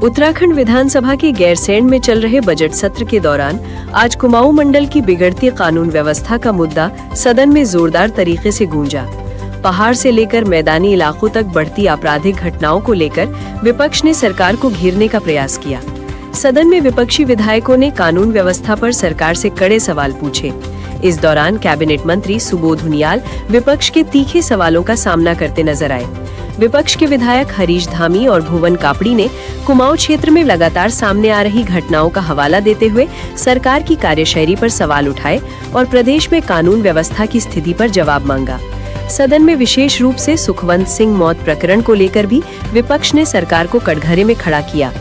उत्तराखंड विधानसभा के गैरसैंण में चल रहे बजट सत्र के दौरान आज कुमाऊं मंडल की बिगड़ती कानून व्यवस्था का मुद्दा सदन में जोरदार तरीके से गूंजा। पहाड़ से लेकर मैदानी इलाकों तक बढ़ती आपराधिक घटनाओं को लेकर विपक्ष ने सरकार को घेरने का प्रयास किया। सदन में विपक्षी विधायकों ने कानून व्यवस्था पर सरकार से कड़े सवाल पूछे। इस दौरान कैबिनेट मंत्री सुबोध उनियाल विपक्ष के तीखे सवालों का सामना करते नजर आए। विपक्ष के विधायक हरीश धामी और भुवन कापड़ी ने कुमाऊं क्षेत्र में लगातार सामने आ रही घटनाओं का हवाला देते हुए सरकार की कार्यशैली पर सवाल उठाए और प्रदेश में कानून व्यवस्था की स्थिति पर जवाब मांगा। सदन में विशेष रूप से सुखवंत सिंह मौत प्रकरण को लेकर भी विपक्ष ने सरकार को कटघरे में खड़ा किया।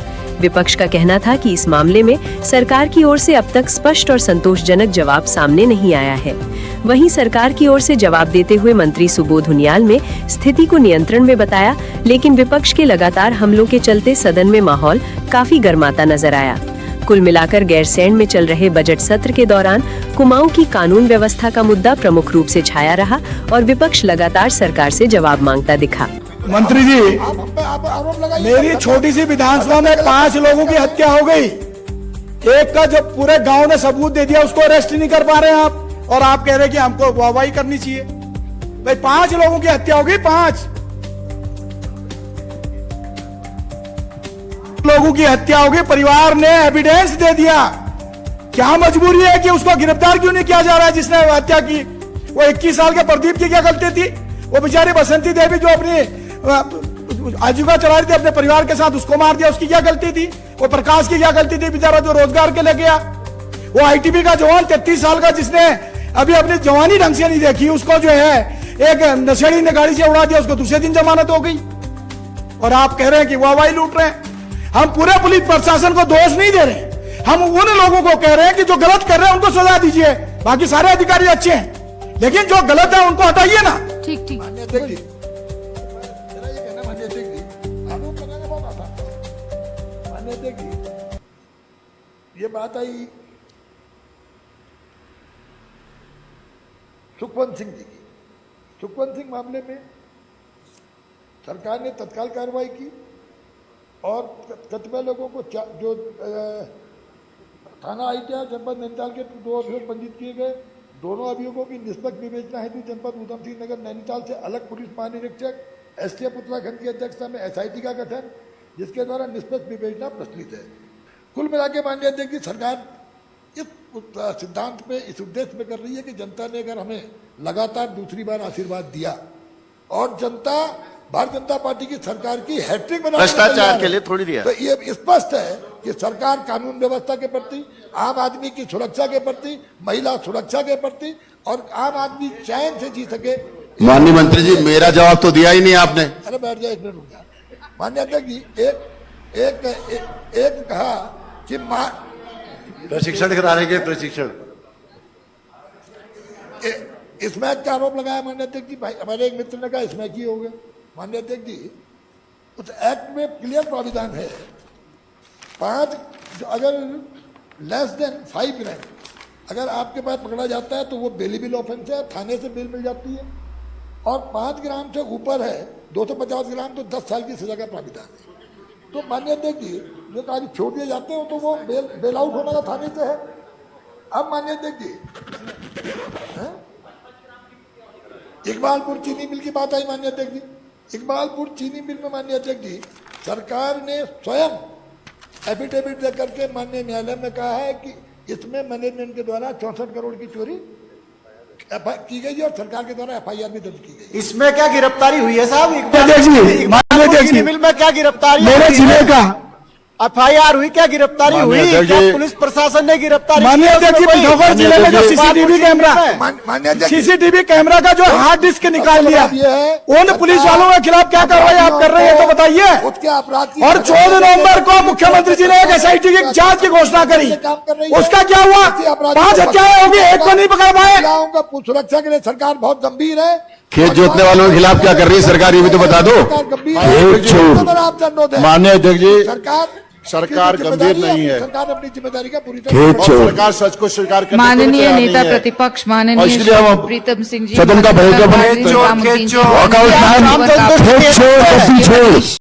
विपक्ष का कहना था कि इस मामले में सरकार की ओर से अब तक स्पष्ट और संतोषजनक जवाब सामने नहीं आया है। वहीं सरकार की ओर से जवाब देते हुए मंत्री सुबोध उनियाल ने स्थिति को नियंत्रण में बताया, लेकिन विपक्ष के लगातार हमलों के चलते सदन में माहौल काफी गर्माता नजर आया। कुल मिलाकर गैरसैंण में चल रहे बजट सत्र के दौरान कुमाऊं की कानून व्यवस्था का मुद्दा प्रमुख रूप से छाया रहा और विपक्ष लगातार सरकार से जवाब मांगता दिखा। मंत्री जी, मेरी छोटी सी विधानसभा में 5 लोगों की हत्या हो गई। एक का जो पूरे गांव ने सबूत दे दिया, उसको अरेस्ट नहीं कर पा रहे हैं आप, और आप कह रहे हैं कि हमको वाहवाही करनी चाहिए। भाई 5 लोगों की हत्या हो गई, 5 लोगों की हत्या हो गई। परिवार ने एविडेंस दे दिया। क्या मजबूरी है कि उसको गिरफ्तार क्यों नहीं किया जा रहा है जिसने हत्या की? वो 21 साल के प्रदीप की क्या गलती थी? वो बेचारी बसंती देवी जो अपनी आजीविका चला रही थी अपने परिवार के साथ, उसको मार दिया, उसकी क्या गलती थी? वो प्रकाश की क्या गलती थी बेचारा जो रोजगार के ले गया? वो आईटीबी का जवान 33 साल का जिसने अभी अपनी जवानी ढंग से नहीं देखी, उसको जो है एक नशेड़ी ने गाड़ी से उड़ा दिया, उसको दूसरे दिन जमानत हो गई। और आप कह रहे हैं कि वाहवाही लूट रहे हैं। हम पूरे पुलिस प्रशासन को दोष नहीं दे रहे, हम उन लोगों को कह रहे हैं कि जो गलत कर रहे हैं उनको सजा दीजिए। बाकी सारे अधिकारी अच्छे हैं, लेकिन जो गलत है उनको हटाइए ना। ठीक ये बात आई सुखवंत सिंह जी की। सुखवंत सिंह मामले में सरकार ने तत्काल कार्रवाई की और कतिपय लोगों को जो थाना आइटिया जनपद नैनीताल के 2 अभियोग पंजीत किए गए। दोनों अभियोगों की निष्पक्ष विवेचना हेतु जनपद उधम सिंह नगर नैनीताल से अलग पुलिस महानिरीक्षक एसटीएफ उत्तराखंड की अध्यक्षता में एसआईटी का गठन, जिसके द्वारा निष्पक्ष विवेचना प्रचलित है। कुल मिला के माननीय अध्यक्ष जी, सरकार इस सिद्धांत पे, इस उद्देश्य में कर रही है कि जनता ने अगर हमें लगातार दूसरी बार आशीर्वाद दिया और जनता भारतीय जनता पार्टी की सरकार की हैट्रिक बनाने भ्रष्टाचार के लिए थोड़ी दिया, तो ये स्पष्ट है कि सरकार कानून व्यवस्था के प्रति, आम आदमी की सुरक्षा के प्रति, महिला सुरक्षा के प्रति और आम आदमी चैन से जी सके। माननीय मंत्री जी, मेरा जवाब तो दिया ही नहीं आपने। अरे बैठ जाए, 1 मिनट रुक जाए। माननीय अध्यक्ष जी, एक कहा कि प्रशिक्षण कराने के प्रशिक्षण इसमें क्या आरोप लगाया माननीय अध्यक्ष जी? भाई हमारे एक मित्र ने कहा इसमें की हो गया। माननीय अध्यक्ष जी, उस एक्ट में क्लियर प्राविधान है, 5 अगर लेस देन 5 ग्राम अगर आपके पास पकड़ा जाता है तो वो बेलेबल ऑफेंस है, थाने से बेल मिल जाती है। और 5 ग्राम से ऊपर है 250 ग्राम तो 10 साल की सजा का प्राविधान है। तो माननीय अध्यक्ष जी, जो कागज छोड़ दिए जाते हो तो वो बेल आउट होने का थाने से है। अब माननीय अध्यक्ष जी, इकबालपुर चीनी मिल की बात आई। माननीय अध्यक्ष जी, इकबालपुर चीनी मिल में माननीय अध्यक्ष जी, सरकार ने स्वयं एफिडेविट दे करके माननीय न्यायालय में कहा है कि इसमें मैनेजमेंट के द्वारा 64 करोड़ की चोरी की गई और सरकार के द्वारा एफआईआर भी दर्ज की गई। इसमें क्या गिरफ्तारी हुई है साहब? मिल में क्या गिरफ्तारी? मेरे जिले का एफआईआर हुई, क्या गिरफ्तारी हुई? क्या पुलिस प्रशासन ने गिरफ्तारी? माननीय अध्यक्ष जी, पिथौरागढ़ जिले में जो सीसीटीवी कैमरा का जो हार्ड डिस्क निकाल लिया, उन पुलिस वालों के खिलाफ क्या कार्रवाई आप कर रहे हैं तो बताइए। और 14 नवंबर को मुख्यमंत्री जी ने एक एसआईटी की जांच की घोषणा करी, उसका क्या हुआ? 5 हत्याएं होगी, एक को नहीं पकड़ पाए। सुरक्षा के लिए सरकार बहुत गंभीर है। खेत जोतने वालों के खिलाफ क्या कर रही है सरकार, ये भी तो बता दो। माननीय अध्यक्ष जी, सरकार गंभीर नहीं है, सरकार अपनी जिम्मेदारी का पूरी तरह सरकार सच को स्वीकार करने माननीय नेता प्रतिपक्ष माननीय प्रीतम सिंह जी सदन का